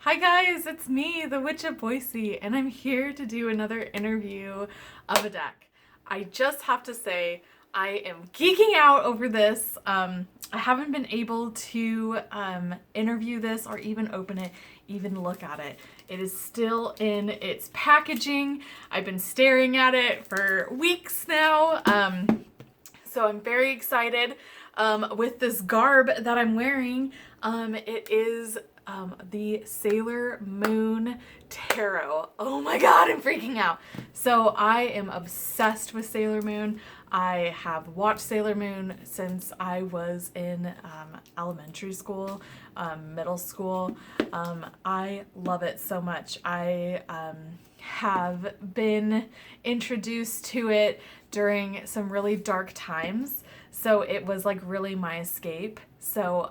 Hi guys, it's me, the Witch of Boise, and I'm here to do another interview of a deck. I just have to say, I am geeking out over this. I haven't been able to interview this or even open it, even look at it. It is still in its packaging. I've been staring at it for weeks now. So I'm very excited with this garb that I'm wearing. It is the Sailor Moon Tarot. Oh my god, I'm freaking out. So I am obsessed with Sailor Moon. I have watched Sailor Moon since I was in elementary school, middle school. I love it so much. I have been introduced to it during some really dark times. So it was like really my escape. So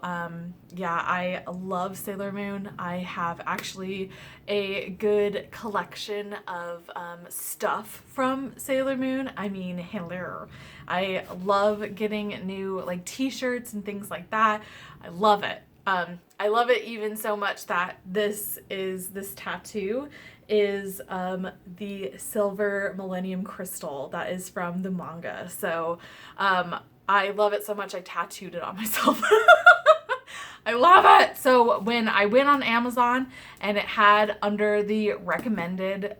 yeah, I love Sailor Moon. I have actually a good collection of stuff from Sailor Moon. I mean, hello. I love getting new like t-shirts and things like that. I love it. I love it even so much that this tattoo is the silver millennium crystal that is from the manga. So I love it so much I tattooed it on myself. I love it. So when I went on Amazon and it had under the recommended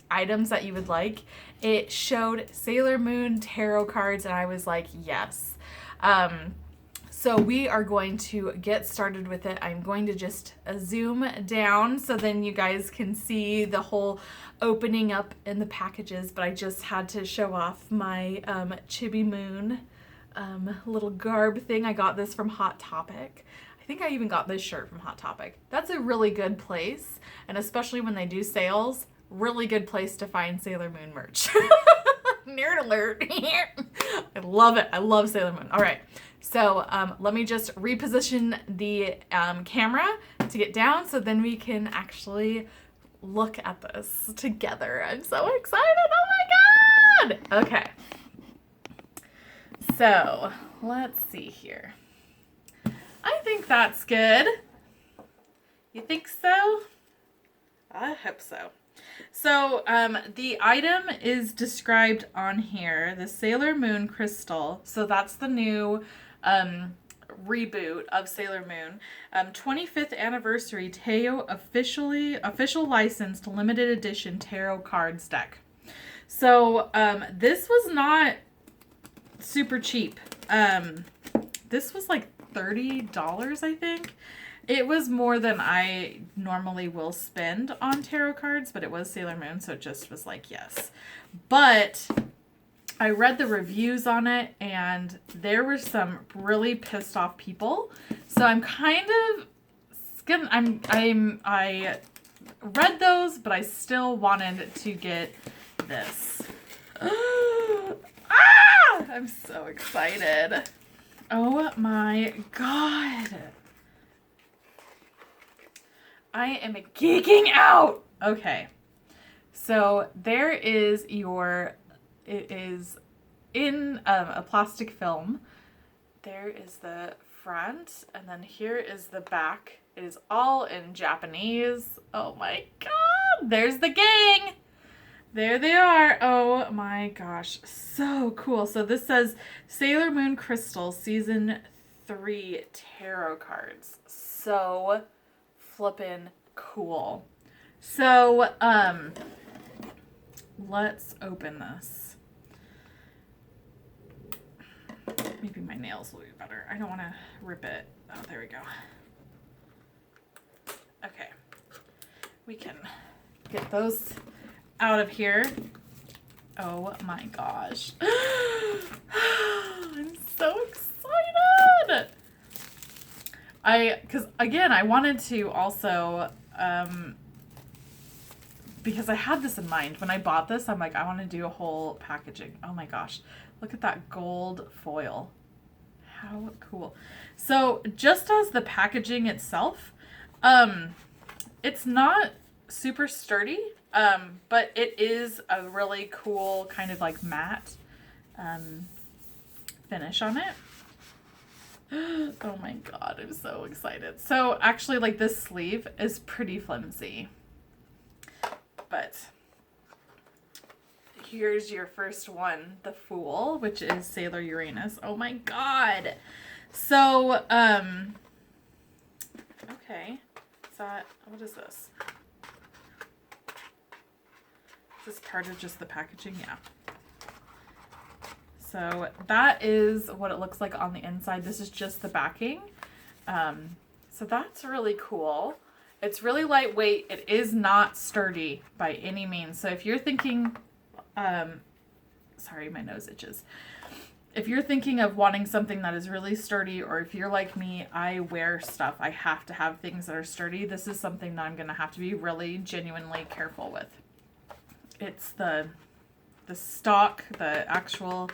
items that you would like, it showed Sailor Moon tarot cards and I was like, yes. So we are going to get started with it. I'm going to just zoom down so then you guys can see the whole opening up in the packages, but I just had to show off my Chibi Moon little garb thing. I got this from Hot Topic. I think I even got this shirt from Hot Topic. That's a really good place, and especially when they do sales, really good place to find Sailor Moon merch. Nerd alert. I love it. I love Sailor Moon. All right. So let me just reposition the camera to get down so then we can actually look at this together. I'm so excited. Oh my God. Okay. So let's see here. I think that's good. You think so? I hope so. So the item is described on here, the Sailor Moon crystal. So that's the new reboot of Sailor Moon. 25th anniversary Teo official licensed limited edition tarot cards deck. So this was not super cheap. This was like $30, I think. It was more than I normally will spend on tarot cards, but it was Sailor Moon, so it just was like, yes. But I read the reviews on it, and there were some really pissed off people. So I'm kind of I read those, but I still wanted to get this. I'm so excited. Oh my God. I am geeking out. Okay. So there is it is in a plastic film. There is the front, and then here is the back. It is all in Japanese. Oh my God. There's the gang. There they are. Oh my gosh. So cool. So this says Sailor Moon Crystal Season 3 Tarot Cards. So flippin' cool. So, let's open this. Maybe my nails will be better. I don't want to rip it. Oh, there we go. Okay. We can get those out of here. Oh my gosh. I'm so excited. Because again, I wanted to also, because I had this in mind. When I bought this, I'm like, I want to do a whole packaging. Oh my gosh. Look at that gold foil. How cool. So just as the packaging itself, it's not super sturdy, but it is a really cool kind of like matte finish on it. Oh my god, I'm so excited. So actually, like, this sleeve is pretty flimsy. But here's your first one, the Fool, which is Sailor Uranus. Oh my god. So, okay. Is that, what is this? Is this part of just the packaging? Yeah. So that is what it looks like on the inside. This is just the backing. So that's really cool. It's really lightweight. It is not sturdy by any means. So if you're thinking, sorry, my nose itches. If you're thinking of wanting something that is really sturdy, or if you're like me, I wear stuff. I have to have things that are sturdy. This is something that I'm going to have to be really genuinely careful with. It's the stock, the actual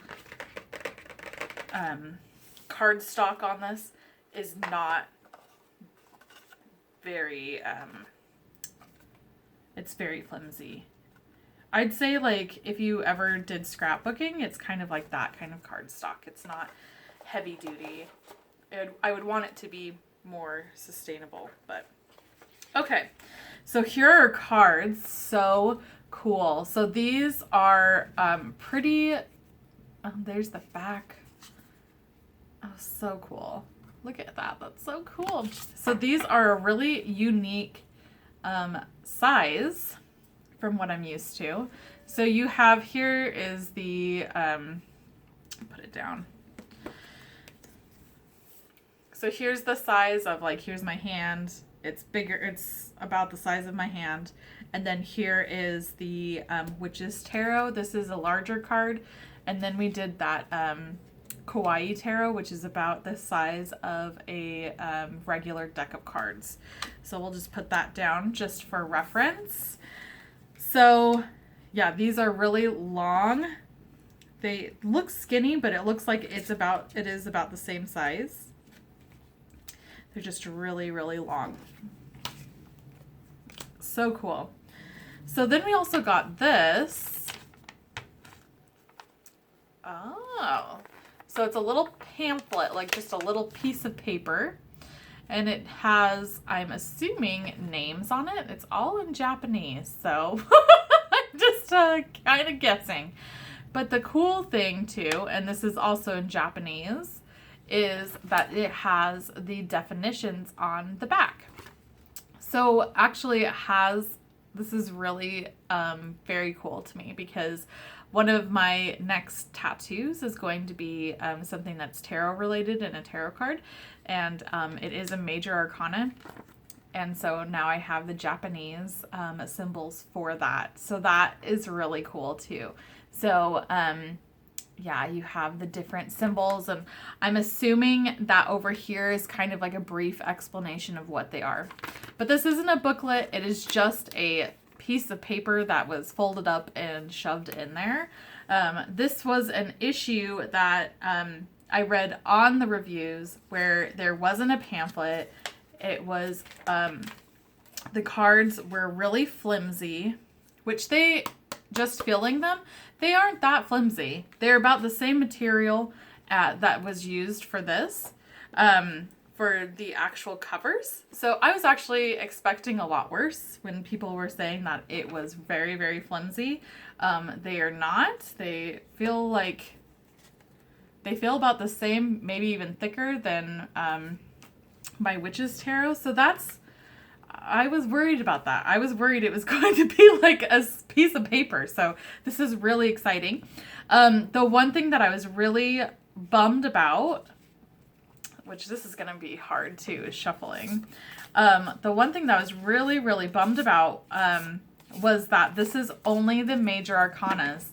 card stock on this is not very, it's very flimsy. I'd say, like, if you ever did scrapbooking, it's kind of like that kind of card stock. It's not heavy duty. I would want it to be more sustainable, but okay. So here are cards. So cool. So these are pretty, there's the back. Oh, so cool. Look at that. That's so cool. So these are a really unique size from what I'm used to. So you have, here is the, put it down. So here's the size of, like, here's my hand. It's bigger. It's about the size of my hand. And then here is the Witch's Tarot. This is a larger card. And then we did that Kawaii Tarot, which is about the size of a regular deck of cards. So we'll just put that down just for reference. So yeah, these are really long. They look skinny, but it looks like it is about the same size. They're just really, really long. So cool. So then we also got this. Oh. So it's a little pamphlet, like just a little piece of paper. And it has, I'm assuming, names on it. It's all in Japanese, so I'm just kind of guessing. But the cool thing, too, and this is also in Japanese, is that it has the definitions on the back. So actually it has, this is really very cool to me, because one of my next tattoos is going to be something that's tarot related and a tarot card. And it is a major arcana. And so now I have the Japanese symbols for that. So that is really cool too. So yeah, you have the different symbols, and I'm assuming that over here is kind of like a brief explanation of what they are. But this isn't a booklet. It is just a piece of paper that was folded up and shoved in there. This was an issue that I read on the reviews where there wasn't a pamphlet. It was, the cards were really flimsy, which they, just feeling them, they aren't that flimsy. They're about the same material that was used for this, for the actual covers. So I was actually expecting a lot worse when people were saying that it was very, very flimsy. They are not. They feel about the same, maybe even thicker than my Witch's Tarot. So that's, I was worried about that. I was worried it was going to be like a piece of paper. So this is really exciting. The one thing that I was really bummed about, which this is going to be hard too, is shuffling. The one thing that I was really, really bummed about was that this is only the major arcanas.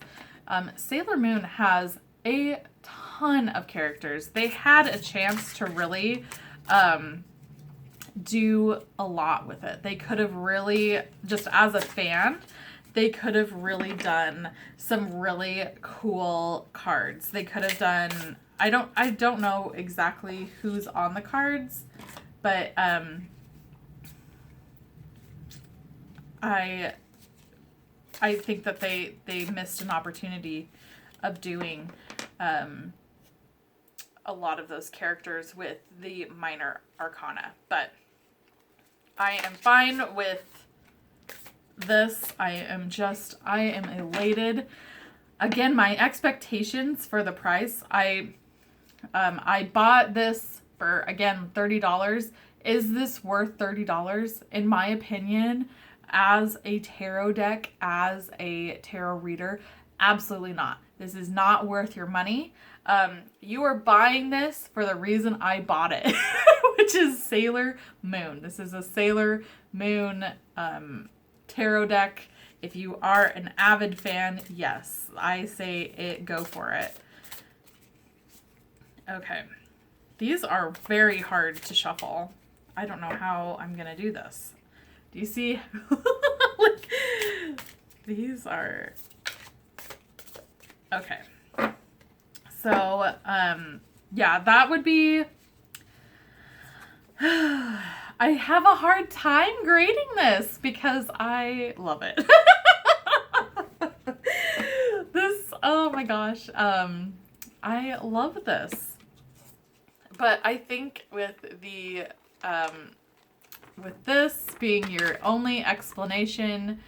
Sailor Moon has a ton of characters. They had a chance to really do a lot with it. They could have really, just as a fan, they could have really done some really cool cards. They could have done, I don't know exactly who's on the cards, but I think that they missed an opportunity of doing a lot of those characters with the minor arcana. But I am fine with this. I am elated. Again, my expectations for the price, I bought this for, again, $30. Is this worth $30? In my opinion, as a tarot deck, as a tarot reader, absolutely not. This is not worth your money. You are buying this for the reason I bought it, which is Sailor Moon. This is a Sailor Moon tarot deck. If you are an avid fan, yes, I say go for it. Okay. These are very hard to shuffle. I don't know how I'm going to do this. Do you see? Like, these are... Okay. So, yeah, that would be... I have a hard time grading this because I love it. Oh my gosh. I love this. But I think with the, with this being your only explanation,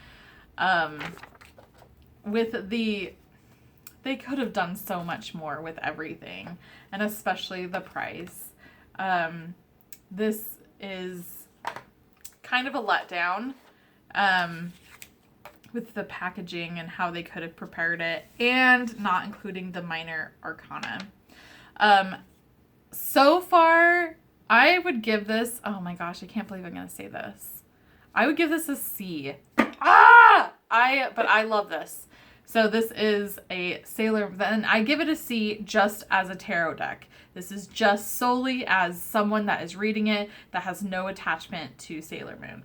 with they could have done so much more with everything, and especially the price. This is kind of a letdown, with the packaging and how they could have prepared it, and not including the minor arcana. So far, I would give this, oh my gosh, I can't believe I'm going to say this. I would give this a C. But I love this. So this is a Sailor, then I give it a C just as a tarot deck. This is just solely as someone that is reading it that has no attachment to Sailor Moon.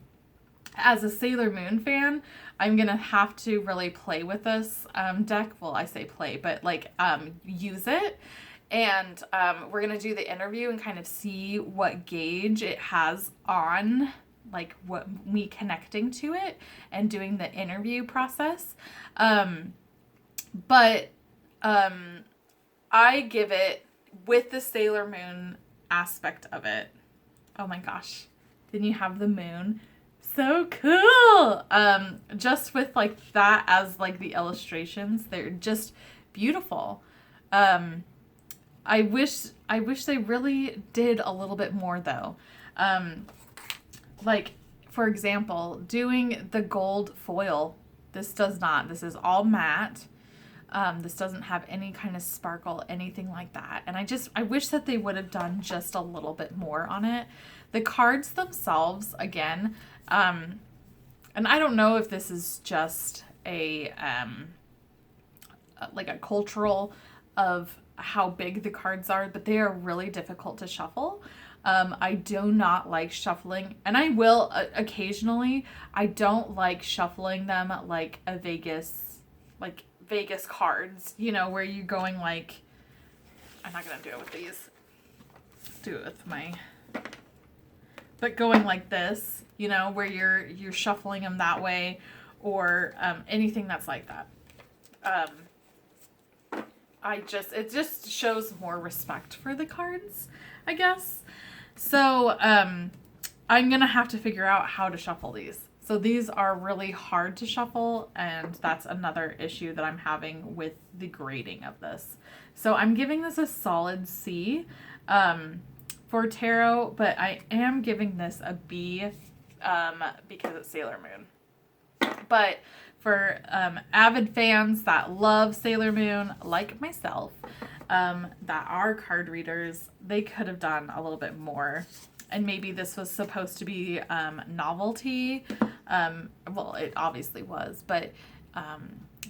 As a Sailor Moon fan, I'm going to have to really play with this deck. Well, I say play, but like use it. And we're going to do the interview and kind of see what gauge it has on, like what me connecting to it and doing the interview process. But I give it, with the Sailor Moon aspect of it. Oh my gosh. Then you have the moon. So cool. Just with like that as like the illustrations, they're just beautiful. I wish they really did a little bit more though. Like for example, doing the gold foil. This does not. This is all matte. This doesn't have any kind of sparkle, anything like that. And I wish that they would have done just a little bit more on it. The cards themselves, again, and I don't know if this is just a, like a cultural of how big the cards are, but they are really difficult to shuffle. I do not like shuffling, and I will occasionally. I don't like shuffling them like a Vegas cards, you know, where you're going like, I'm not gonna do it with these. Do it with my, but going like this, you know, where you're shuffling them that way, or anything that's like that. It just shows more respect for the cards, I guess. So, I'm gonna have to figure out how to shuffle these. So these are really hard to shuffle, and that's another issue that I'm having with the grading of this. So I'm giving this a solid C for tarot, but I am giving this a B because it's Sailor Moon. But for avid fans that love Sailor Moon, like myself, that are card readers, they could have done a little bit more. And maybe this was supposed to be novelty. Well, it obviously was, but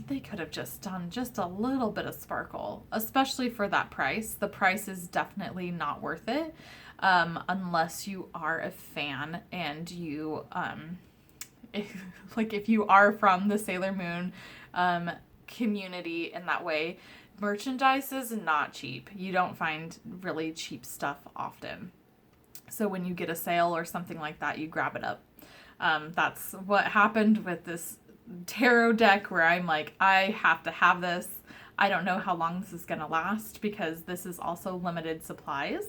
they could have just done just a little bit of sparkle, especially for that price. The price is definitely not worth it unless you are a fan and you, if you are from the Sailor Moon community in that way. Merchandise is not cheap. You don't find really cheap stuff often. So when you get a sale or something like that, you grab it up. That's what happened with this tarot deck where I'm like, I have to have this. I don't know how long this is going to last because this is also limited supplies.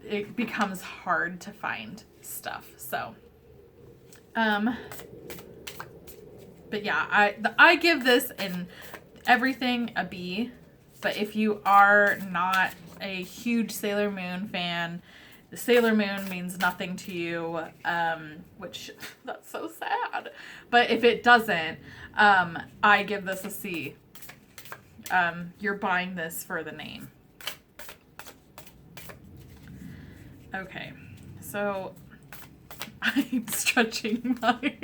It becomes hard to find stuff. So, but yeah, I give this in everything a B. But if you are not a huge Sailor Moon fan, the Sailor Moon means nothing to you, which that's so sad. But if it doesn't, I give this a C. You're buying this for the name. Okay, so I'm stretching my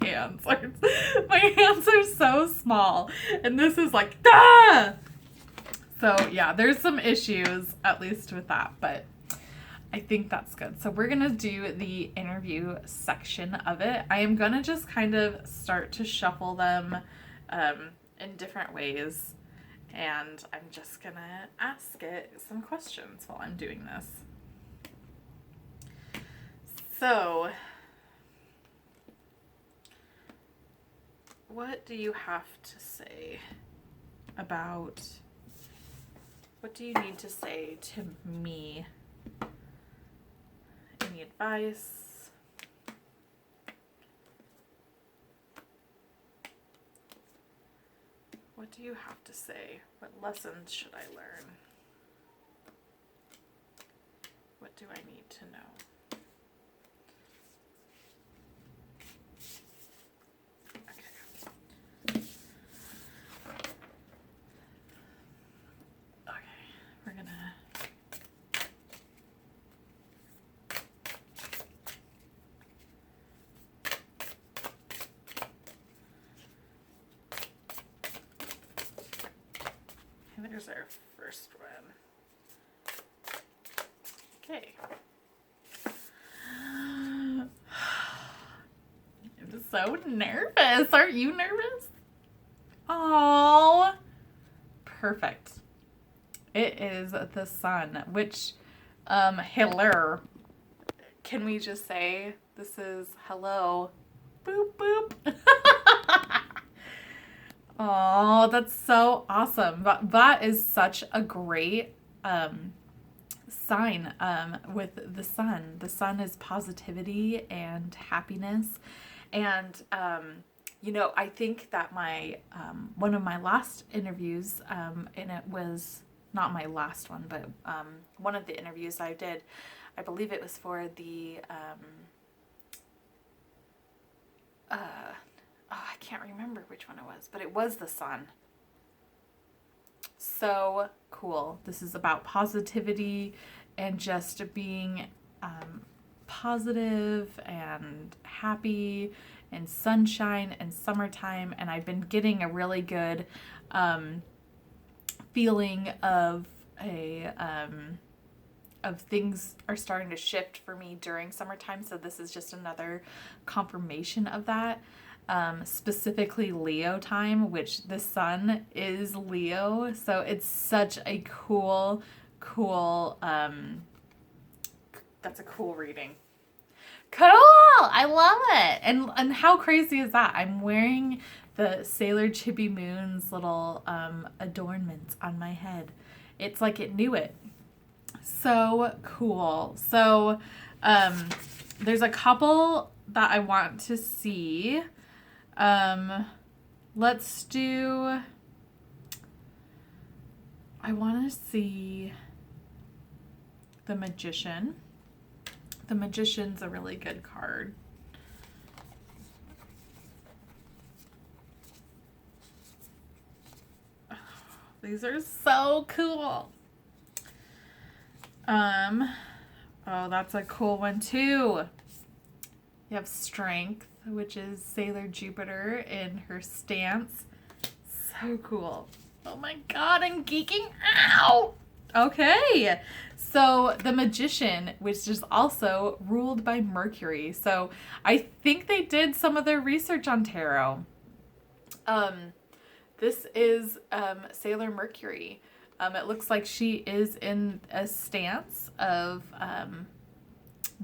hands. My hands are so small, and this is like, ah! So yeah, there's some issues, at least with that, but I think that's good. So we're going to do the interview section of it. I am going to just kind of start to shuffle them in different ways, and I'm just going to ask it some questions while I'm doing this. So, what do you have to say about... What do you need to say to me? Any advice? What do you have to say? What lessons should I learn? What do I need to know? There's our first one. Okay. I'm so nervous. Aren't you nervous? Oh, perfect. It is the sun, which, hello. Can we just say this is hello? Boop, boop. Oh, that's so awesome. That is such a great sign with the sun. The sun is positivity and happiness. And, you know, I think that my one of my last interviews, and it was not my last one, but one of the interviews I did, I believe it was for the... I can't remember which one it was, but it was the sun. So cool. This is about positivity and just being positive and happy and sunshine and summertime. And I've been getting a really good feeling of things are starting to shift for me during summertime. So this is just another confirmation of that. Specifically Leo time, which the sun is Leo. So it's such a cool, that's a cool reading. Cool! I love it! And how crazy is that? I'm wearing the Sailor Chibi Moon's little adornments on my head. It's like it knew it. So cool. So there's a couple that I want to see. Let's do, I want to see the Magician. The Magician's a really good card. Oh, these are so cool. Oh, that's a cool one too. You have Strength, which is Sailor Jupiter in her stance. So cool. Oh my god, I'm geeking out! Okay, so the Magician, which is also ruled by Mercury. So I think they did some of their research on tarot. This is Sailor Mercury. It looks like she is in a stance of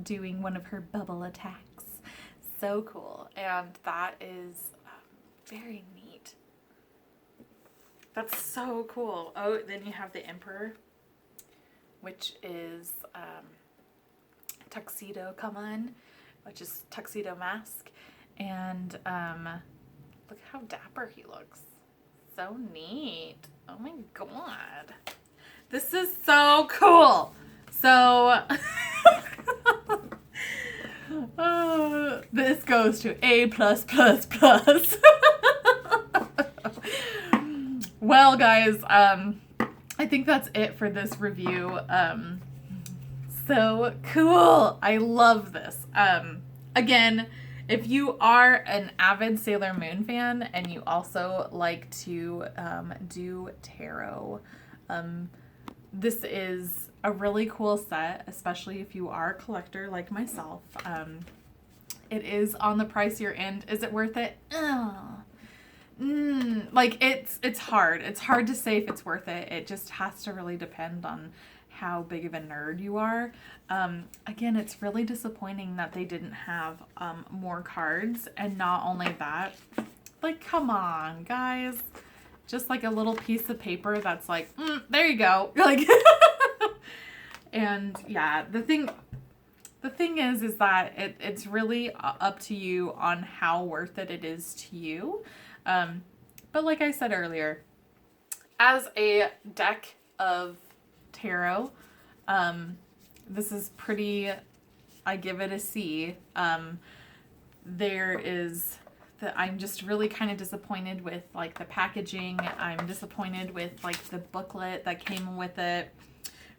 doing one of her bubble attacks. So cool. And that is very neat. That's so cool. Oh, then you have the Emperor, which is tuxedo come on, which is tuxedo mask. And look how dapper he looks. So neat. Oh my god. This is so cool. So this goes to A+++. Well, guys, I think that's it for this review. So cool. I love this. Again, if you are an avid Sailor Moon fan and you also like to do tarot, this is a really cool set, especially if you are a collector like myself. It is on the pricier end. Is it worth it? Like it's hard. It's hard to say if it's worth it. It just has to really depend on how big of a nerd you are. Again, it's really disappointing that they didn't have more cards, and not only that, like, come on, guys. Just like a little piece of paper that's like, there you go. Like, and yeah, the thing is that it's really up to you on how worth it is to you. But like I said earlier, as a deck of tarot, this is pretty, I give it a C. There is I'm just really kind of disappointed with like the packaging. I'm disappointed with like the booklet that came with it.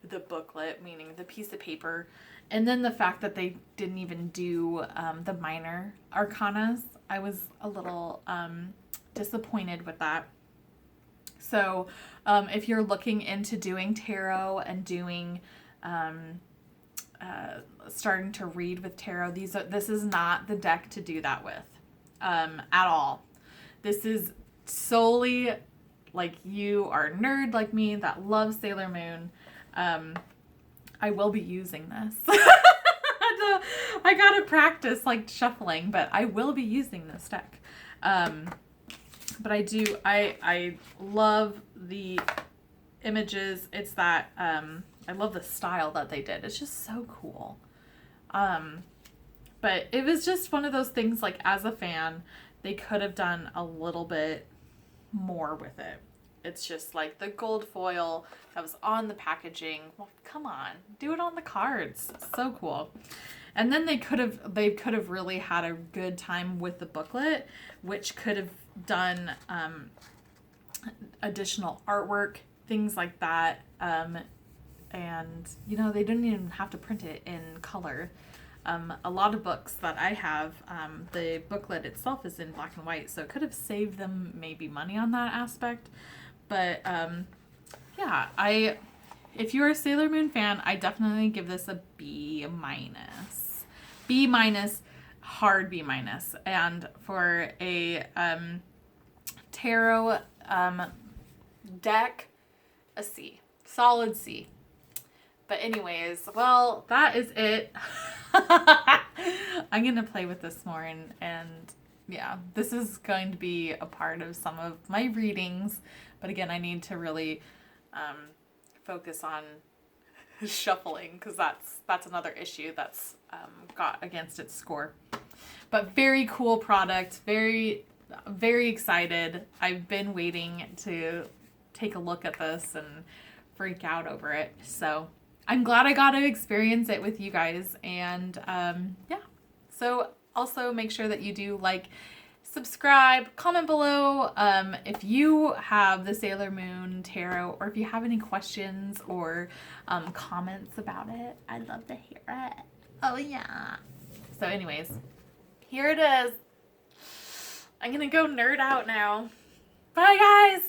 The booklet, meaning the piece of paper. And then the fact that they didn't even do the minor arcanas. I was a little disappointed with that. So if you're looking into doing tarot and doing starting to read with tarot, this is not the deck to do that with at all. This is solely like you are a nerd like me that loves Sailor Moon. I will be using this. I gotta practice like shuffling, but I will be using this deck. But I love the images. It's that, I love the style that they did. It's just so cool. But it was just one of those things, like, as a fan, they could have done a little bit more with it. It's just like the gold foil that was on the packaging. Well, come on, do it on the cards. So cool. And then they could have really had a good time with the booklet, which could have done additional artwork, things like that. And you know, they didn't even have to print it in color. A lot of books that I have, the booklet itself is in black and white, so it could have saved them maybe money on that aspect. But yeah, if you're a Sailor Moon fan, I definitely give this a B-. B-, hard B-. And for a tarot deck, a C. Solid C. But anyways, well, that is it. I'm going to play with this more, and yeah, this is going to be a part of some of my readings. But again, I need to really focus on shuffling, because that's another issue that's got against its score. But very cool product. Very, very excited. I've been waiting to take a look at this and freak out over it. So I'm glad I got to experience it with you guys. And yeah, so also make sure that you do like, subscribe, comment below if you have the Sailor Moon tarot, or if you have any questions or comments about it. I'd love to hear it. Oh yeah. So anyways, here it is. I'm gonna go nerd out now. Bye, guys.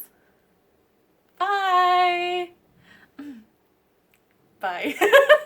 Bye. Bye.